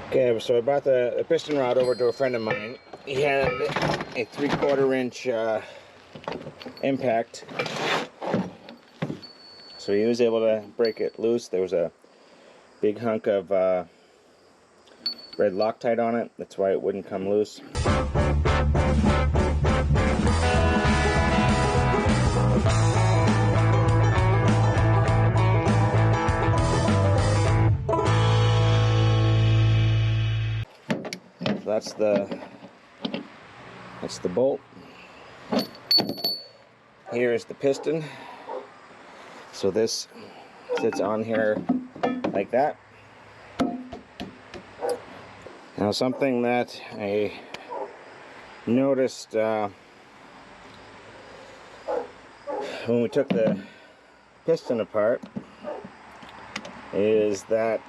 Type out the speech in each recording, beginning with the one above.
Okay, so I brought the piston rod over to a friend of mine. He had a 3/4 inch impact, so he was able to break it loose. There was a big hunk of red Loctite on it. That's why it wouldn't come loose. That's the bolt. Here is the piston. So this sits on here like that. Now, something that I noticed when we took the piston apart is that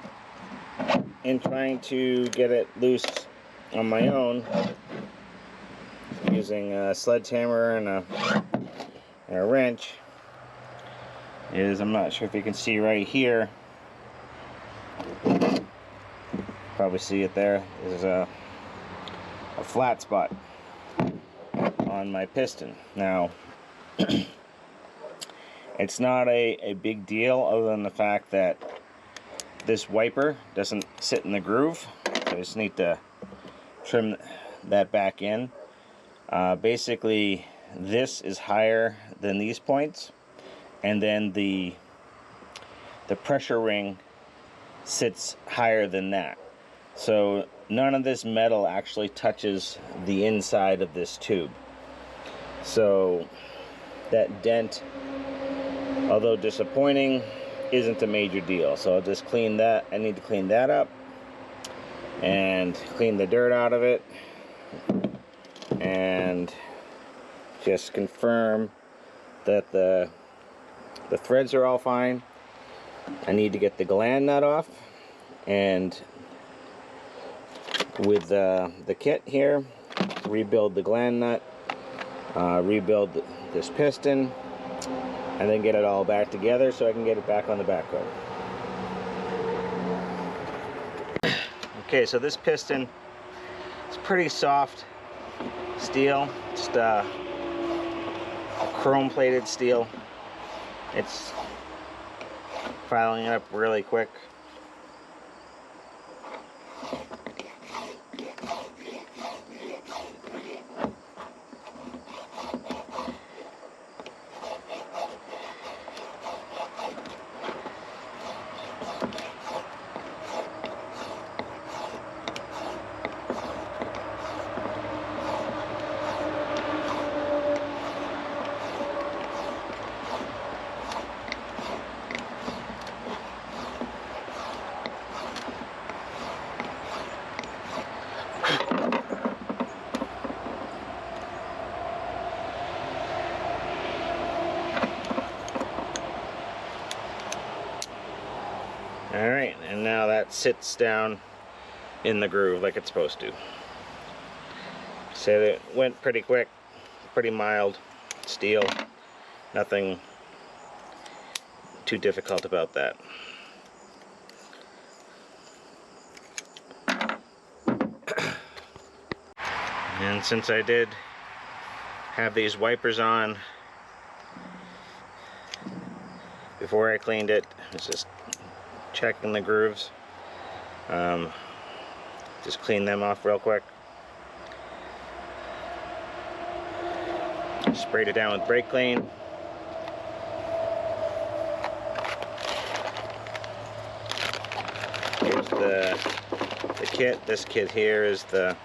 in trying to get it loose on my own, using a sledgehammer and a wrench, I'm not sure if you can see right here, probably see it there, is a flat spot on my piston. Now it's not a big deal other than the fact that this wiper doesn't sit in the groove, so I just need to trim that back in. Basically, this is higher than these points, and then the pressure ring sits higher than that. So none of this metal actually touches the inside of this tube. So that dent, although disappointing, isn't a major deal. So I'll just clean that. I need to clean that up and clean the dirt out of it, and just confirm that the threads are all fine. I need to get the gland nut off, and with the kit here, rebuild the gland nut, rebuild this piston, and then get it all back together so I can get it back on the backhoe. Okay, so this piston is pretty soft steel, just chrome plated steel. It's filing it up really quick. Alright, and now that sits down in the groove like it's supposed to. So it went pretty quick, pretty mild steel, nothing too difficult about that. And since I did have these wipers on before I cleaned it, I was just checking the grooves. Just clean them off real quick. Sprayed it down with brake clean. Here's the kit. This kit here is the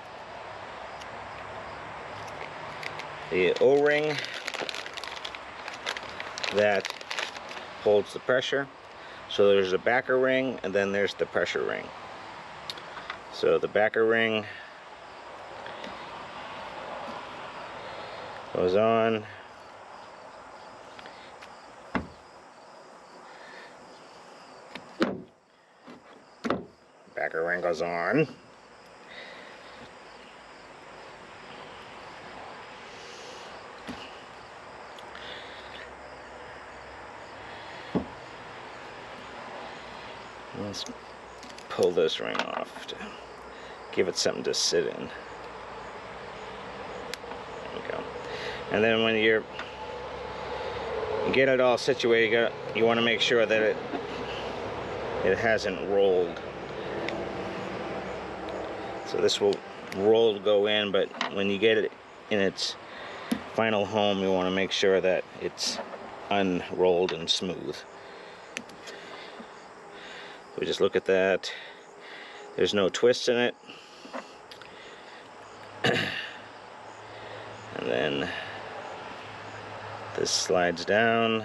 O-ring that holds the pressure. So there's a backer ring, and then there's the pressure ring. So the backer ring goes on. Backer ring goes on. Let's pull this ring off. give it something to sit in. There you go. And then when you get it all situated, you want to make sure that it hasn't rolled. So this will roll to go in, but when you get it in its final home, you want to make sure that it's unrolled and smooth. We just look at that. There's no twists in it. And then this slides down.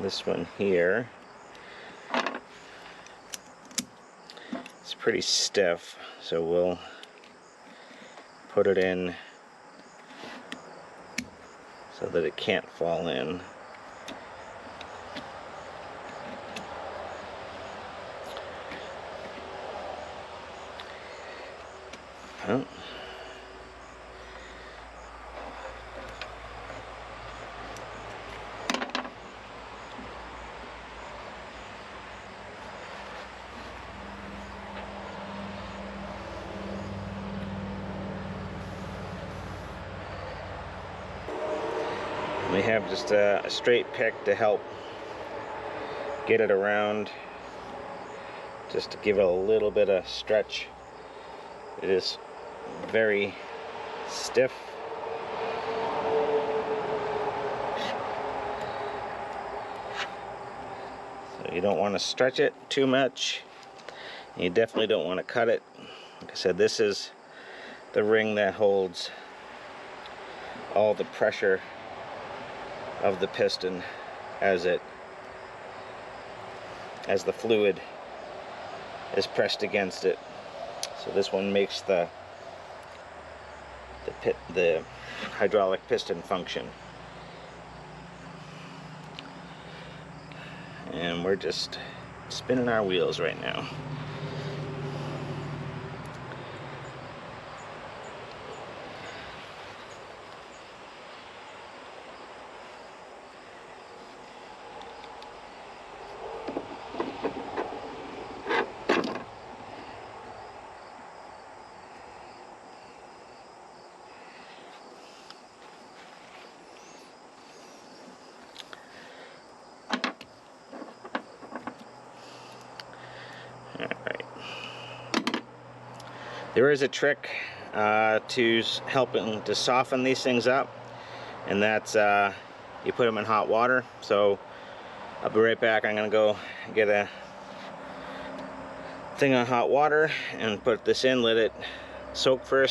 This one here, it's pretty stiff, so we'll put it in so that it can't fall in. Oh. We have just a straight pick to help get it around, just to give it a little bit of stretch. It is very stiff. So you don't want to stretch it too much. You definitely don't want to cut it. Like I said, this is the ring that holds all the pressure of the piston as the fluid is pressed against it. So this one makes the hydraulic piston function. And we're just spinning our wheels right now. There is a trick to helping to soften these things up, and that's you put them in hot water. So I'll be right back. I'm gonna go get a thing on hot water and put this in, let it soak for a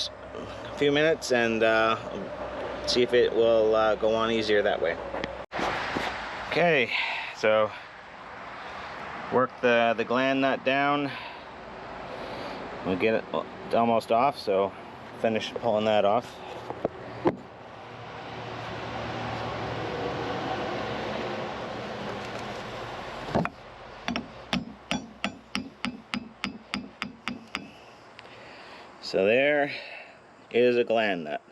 few minutes, and see if it will go on easier that way. Okay, so work the gland nut down. We'll get it almost off, so finish pulling that off. So there is a gland nut.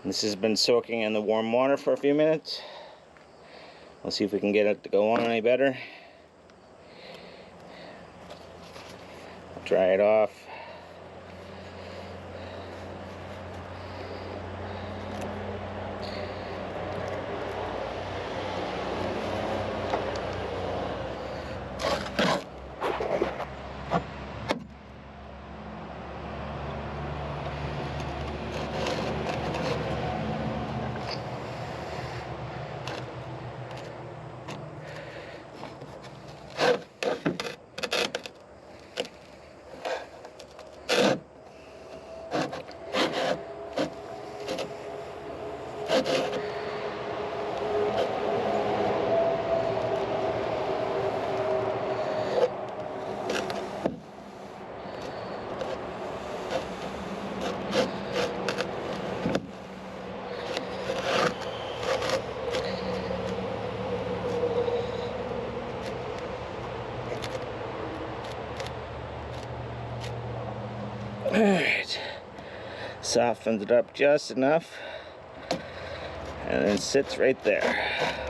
This has been soaking in the warm water for a few minutes. We'll see if we can get it to go on any better. Dry it off. Alright, softens it up just enough, and then sits right there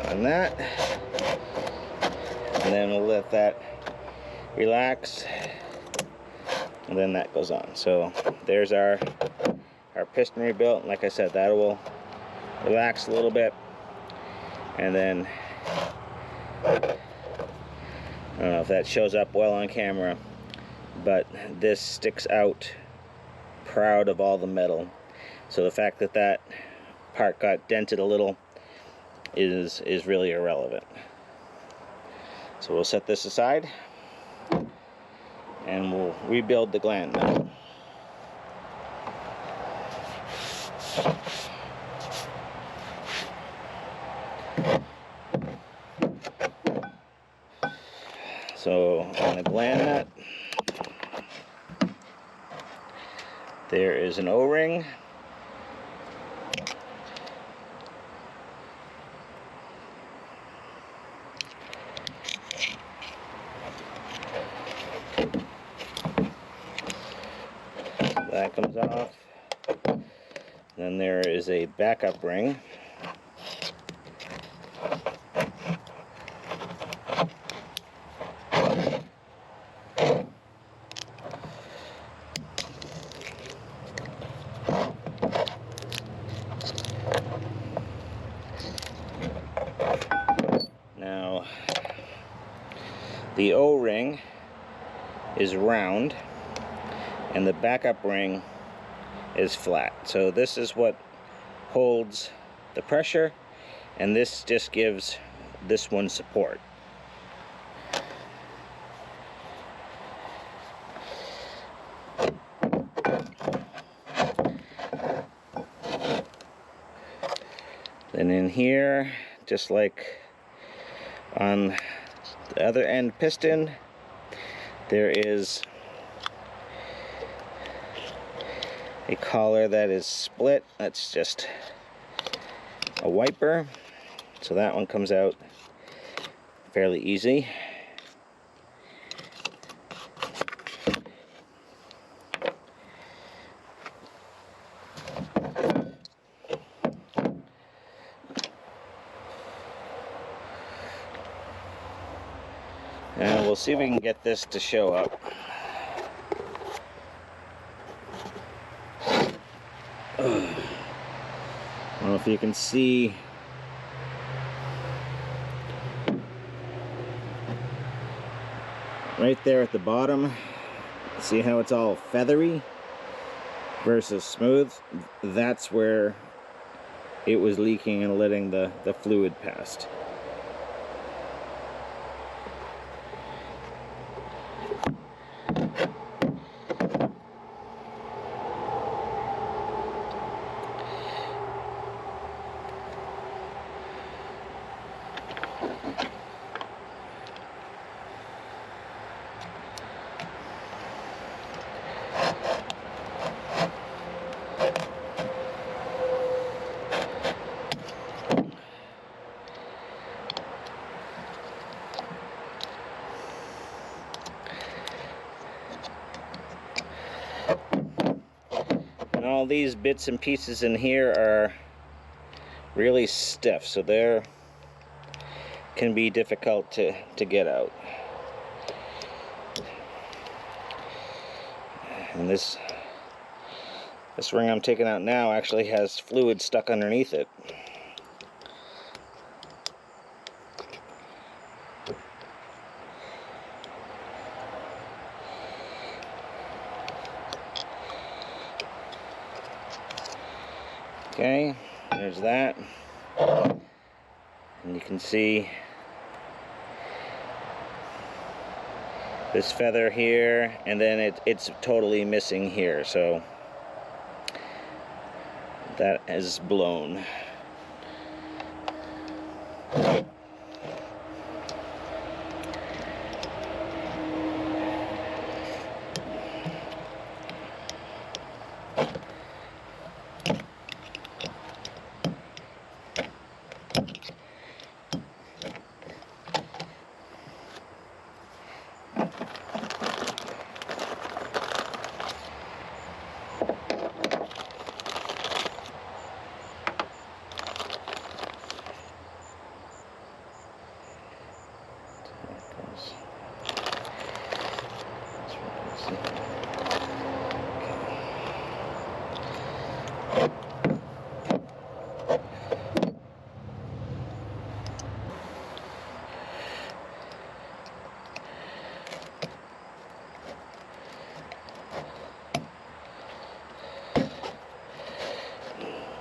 on that, and then we'll let that relax, and then that goes on. So there's our piston rebuilt, and like I said, that will relax a little bit, and then I don't know if that shows up well on camera, but this sticks out proud of all the metal. So the fact that that part got dented a little is really irrelevant. So we'll set this aside and we'll rebuild the gland now. So on the gland nut, there is an O-ring. That comes off. Then there is a backup ring. Now, the O-ring is round and the backup ring is flat. So this is what holds the pressure, and this just gives this one support. Then in here, just like on the other end piston, there is a collar that is split. That's just a wiper, so that one comes out fairly easy. And we'll see if we can get this to show up. I don't know if you can see right there at the bottom. See how it's all feathery versus smooth? That's where it was leaking and letting the fluid past. And all these bits and pieces in here are really stiff, so they're can be difficult to get out. And this ring I'm taking out now actually has fluid stuck underneath it. Okay, there's that. And you can see this feather here, and then it's totally missing here, so that is blown.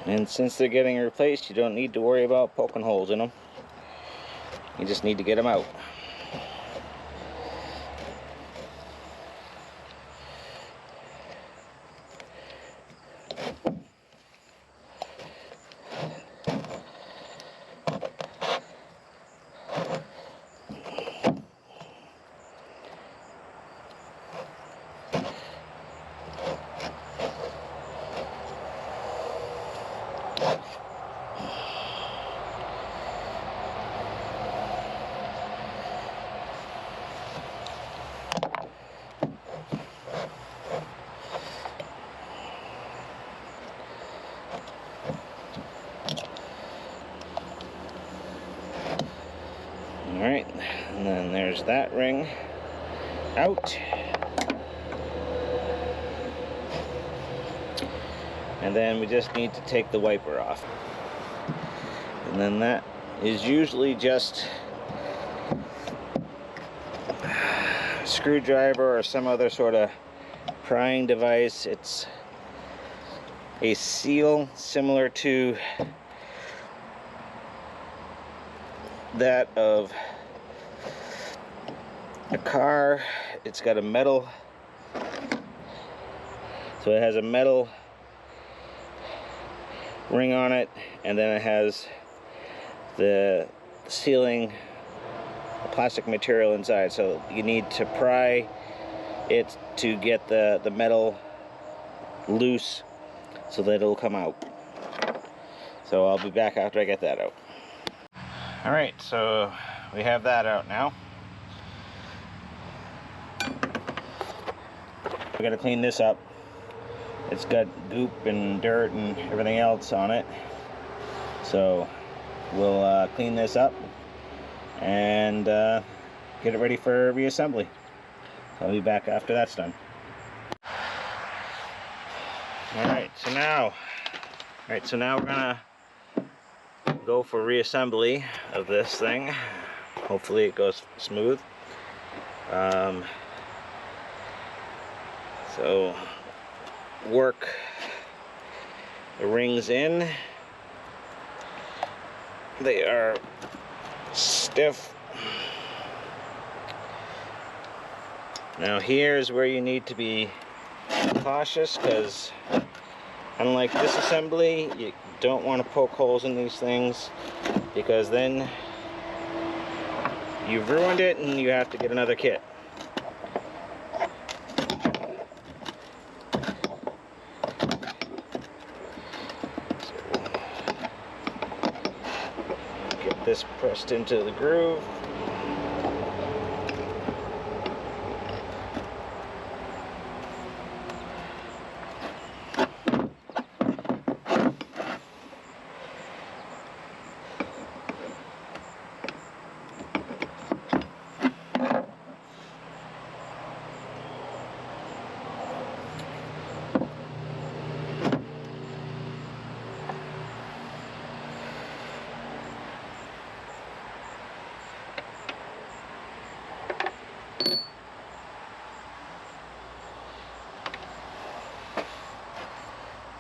And since they're getting replaced, you don't need to worry about poking holes in them. You just need to get them out. Alright, and then there's that ring out. And then we just need to take the wiper off. And then that is usually just a screwdriver or some other sort of prying device. It's a seal similar to that of a car. It's got a metal, so it has a metal ring on it, and then it has the sealing plastic material inside, so you need to pry it to get the metal loose so that it'll come out. So I'll be back after I get that out. Alright, so we have that out now. We gotta clean this up. It's got goop and dirt and everything else on it. So we'll clean this up and get it ready for reassembly. I'll be back after that's done. Alright, so now we're gonna go for reassembly of this thing. Hopefully it goes smooth. So work the rings in. They are stiff. Now here's where you need to be cautious, because unlike this assembly, you don't want to poke holes in these things, because then you've ruined it and you have to get another kit. Get this pressed into the groove.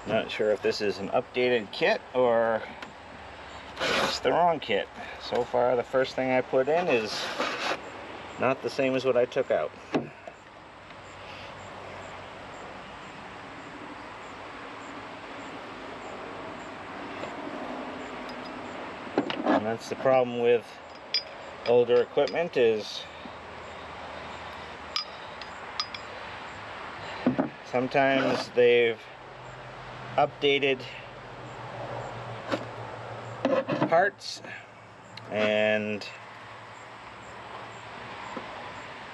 Not sure if this is an updated kit or it's the wrong kit. So far, the first thing I put in is not the same as what I took out. And that's the problem with older equipment, is sometimes they've updated parts and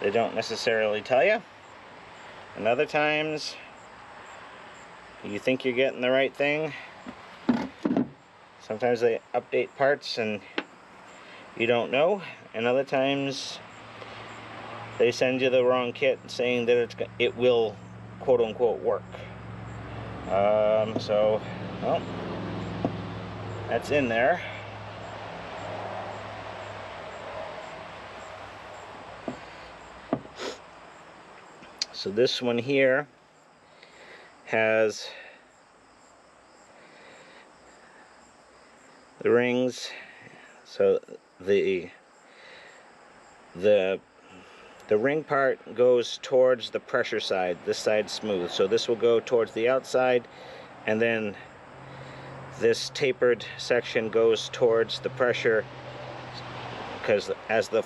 they don't necessarily tell you, and other times you think you're getting the right thing. Sometimes they update parts and you don't know, and other times they send you the wrong kit saying that it will quote unquote work. So, well, that's in there. So this one here has the rings, so the ring part goes towards the pressure side. This side's smooth, so this will go towards the outside, and then this tapered section goes towards the pressure, because as the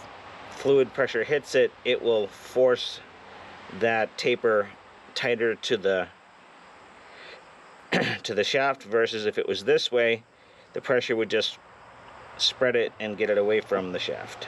fluid pressure hits it, it will force that taper tighter to the to the shaft, versus if it was this way, the pressure would just spread it and get it away from the shaft.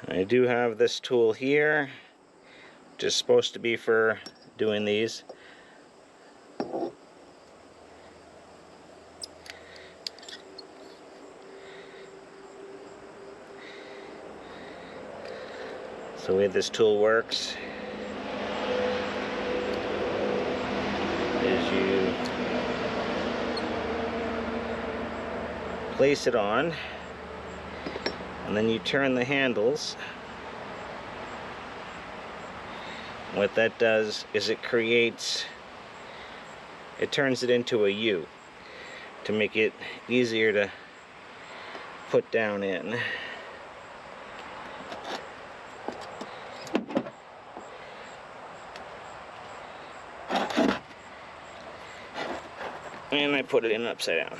I do have this tool here, which is supposed to be for doing these. So the way this tool works is you place it on, and then you turn the handles. What that does is it turns it into a U to make it easier to put down in. And I put it in upside down.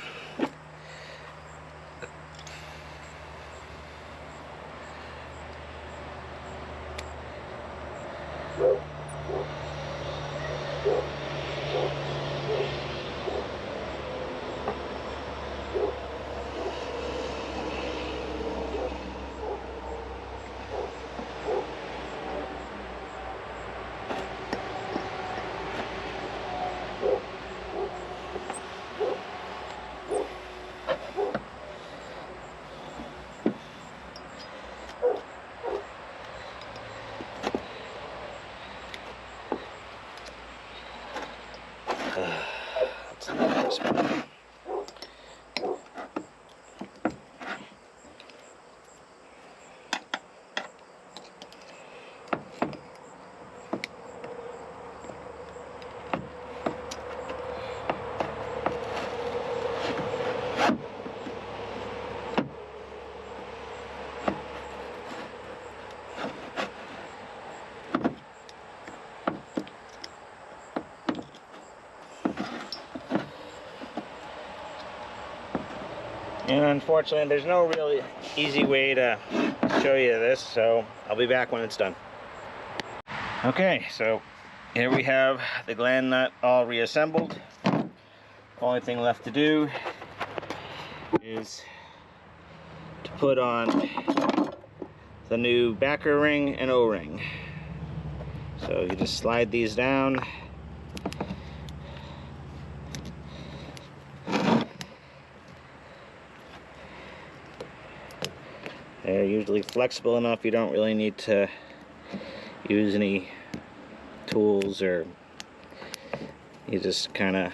That's not this one. And unfortunately, there's no really easy way to show you this, so I'll be back when it's done. Okay, so here we have the gland nut all reassembled. Only thing left to do is to put on the new backer ring and O-ring. So you just slide these down. They're usually flexible enough you don't really need to use any tools, or you just kind of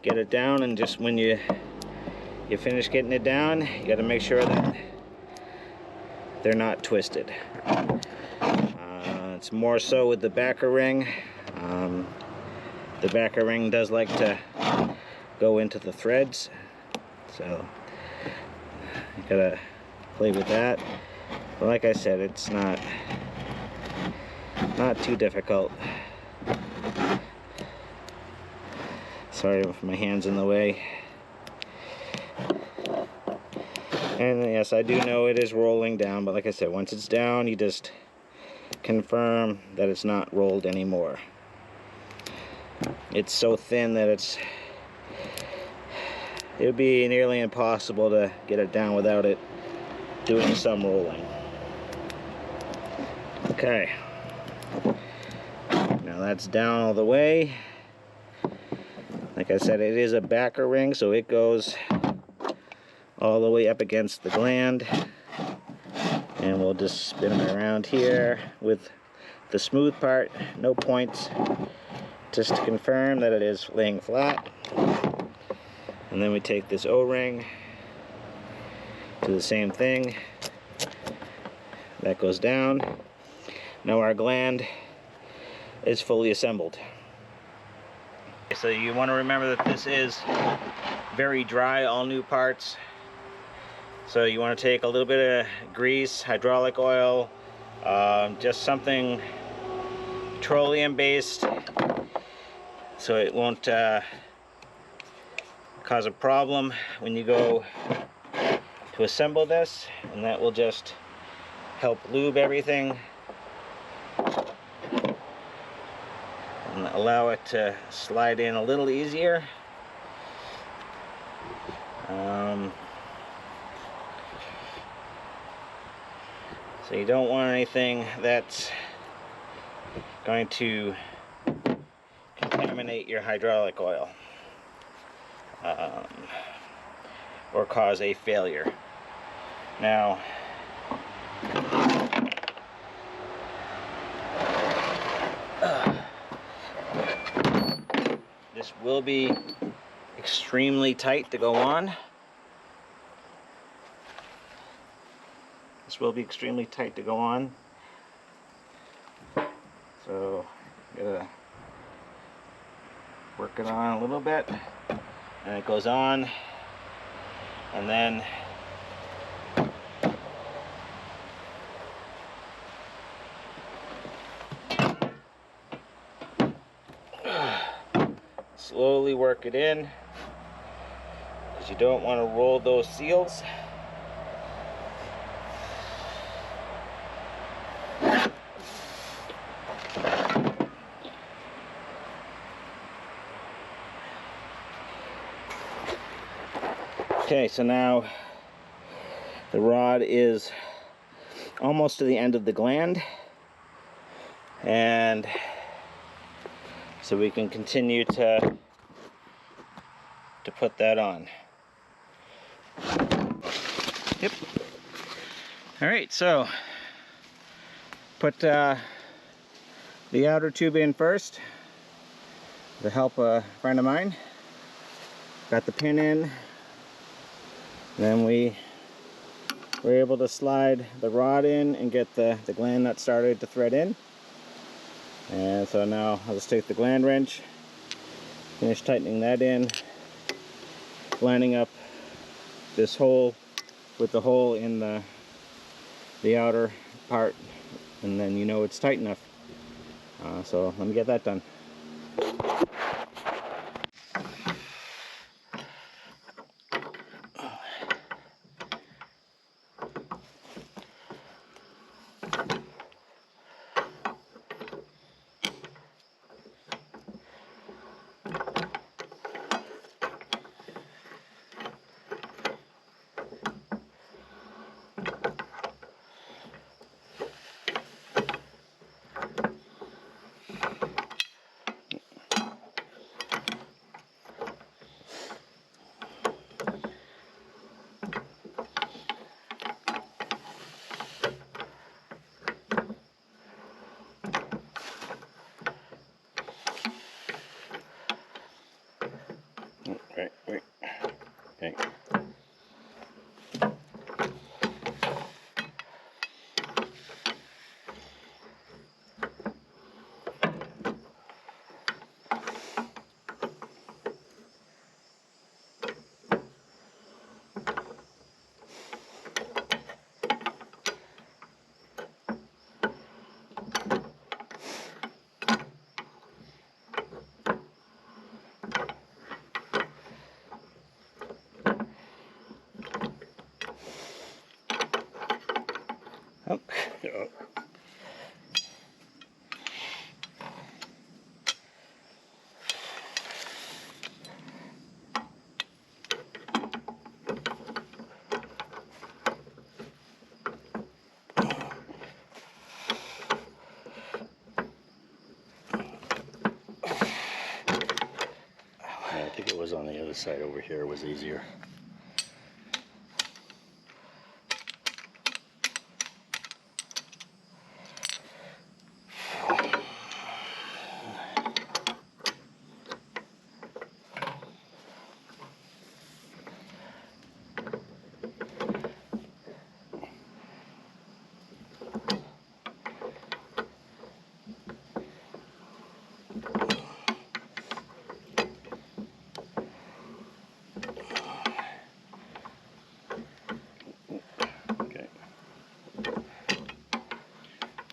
get it down, and just when you finish getting it down, you got to make sure that they're not twisted. It's more so with the backer ring. The backer ring does like to go into the threads, so you gotta play with that. But like I said, it's not too difficult. Sorry if my hand's in the way. And yes, I do know it is rolling down, but like I said, once it's down, you just confirm that it's not rolled anymore. it's so thin that it would be nearly impossible to get it down without it doing some rolling. Okay, now that's down all the way. Like I said, it is a backer ring, so it goes all the way up against the gland, and we'll just spin it around here with the smooth part, no points, just to confirm that it is laying flat. And then we take this O-ring, do the same thing, that goes down. Now our gland is fully assembled. So you want to remember that this is very dry, all new parts. So you want to take a little bit of grease, hydraulic oil, just something petroleum based, so it won't cause a problem when you go to assemble this, and that will just help lube everything and allow it to slide in a little easier. So you don't want anything that's going to contaminate your hydraulic oil or cause a failure. Now, this will be extremely tight to go on. This will be extremely tight to go on. So, gotta work it on a little bit, and it goes on, and then slowly work it in, because you don't want to roll those seals. Okay, so now the rod is almost to the end of the gland, and so we can continue to put that on. Yep. All right, so put the outer tube in first with the help of a friend of mine. Got the pin in. Then we were able to slide the rod in and get the gland nut started to thread in. And so now I'll just take the gland wrench, finish tightening that in, lining up this hole with the hole in the outer part, and then you know it's tight enough. So let me get that done. Right. Okay. I think it was on the other side over here. It was easier.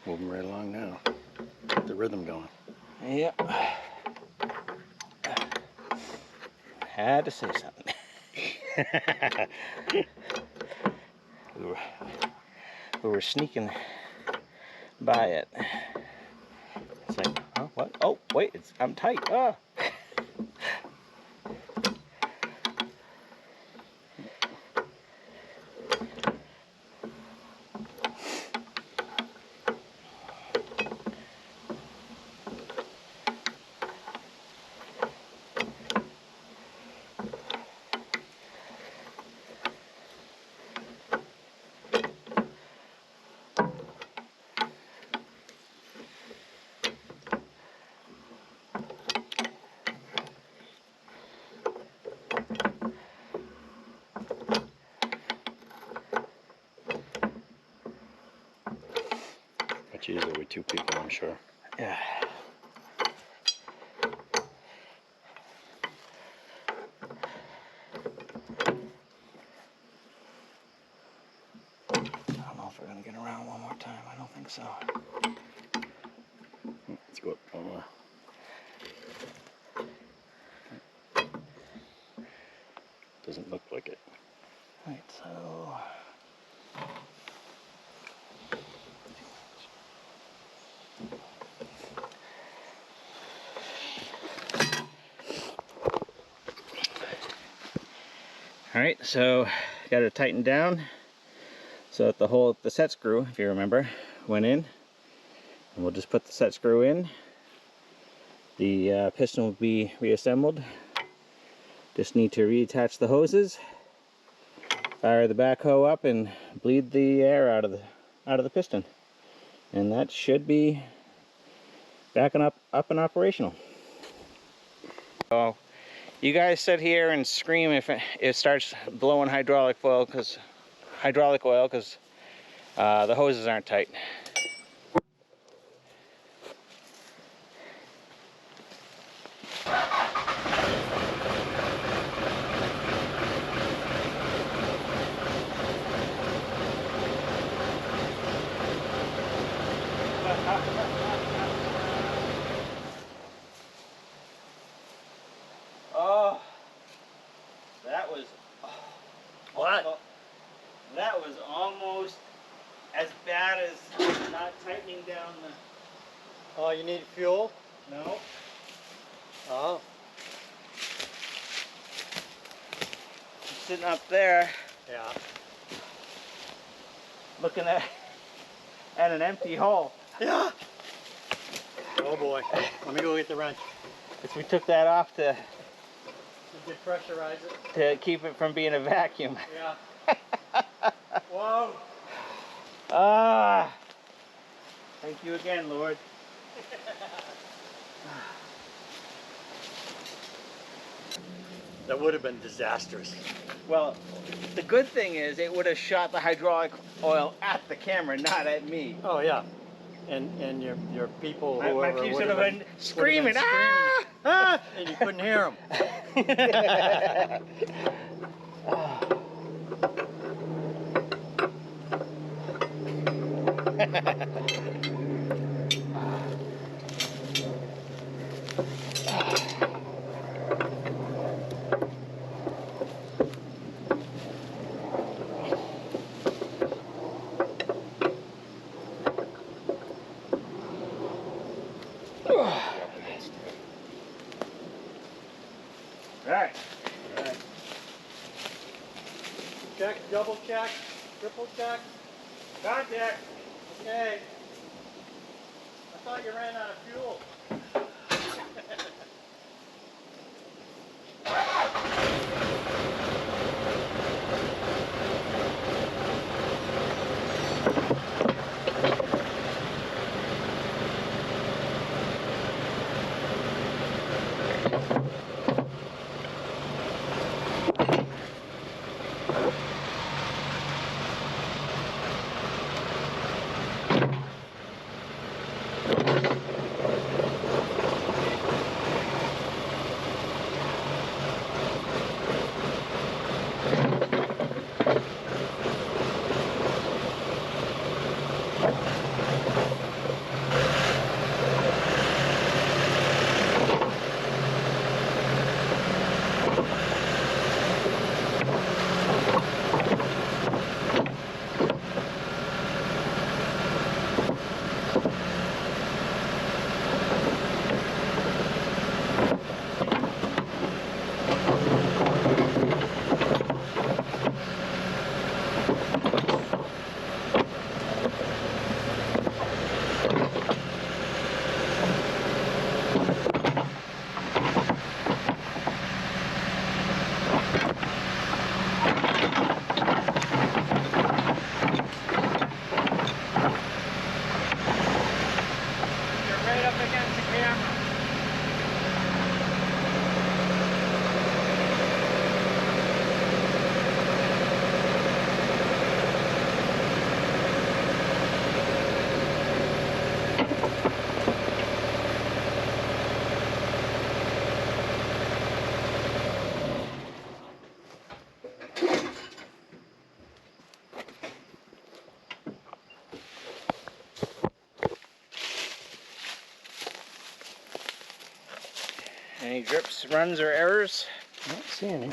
Moving right along now. Get the rhythm going. Yep. Had to say something. we were sneaking by it. It's like, oh, what? Oh, wait, I'm tight. Ah. Much easier with two people, I'm sure. Yeah. I don't know if we're gonna get around one more time. I don't think so. Let's go up one more. Doesn't look like it. Right, so alright, so got it tightened down so that the set screw, if you remember, went in. And we'll just put the set screw in. The piston will be reassembled. Just need to reattach the hoses, fire the backhoe up, and bleed the air out of the piston. And that should be back and up and operational. So you guys sit here and scream if it starts blowing hydraulic oil because the hoses aren't tight. Oh, that was What? That was almost as bad as not tightening down the. Oh, you need fuel? No. Oh. Sitting up there, Yeah. looking at an empty hole. Yeah. Oh boy. Let me go get the wrench. Because we took that off to Depressurize it. to keep it from being a vacuum. Yeah. Whoa. Ah. Thank you again, Lord. That would have been disastrous. Well, the good thing is it would have shot the hydraulic oil at the camera, not at me. Oh yeah. And your people, My whoever, peeps would have been screaming, screaming. ah! And you couldn't hear them. Alright. Check, double check, triple check. Contact. Okay. I thought you ran out of fuel. Any drips, runs, or errors? I don't see any.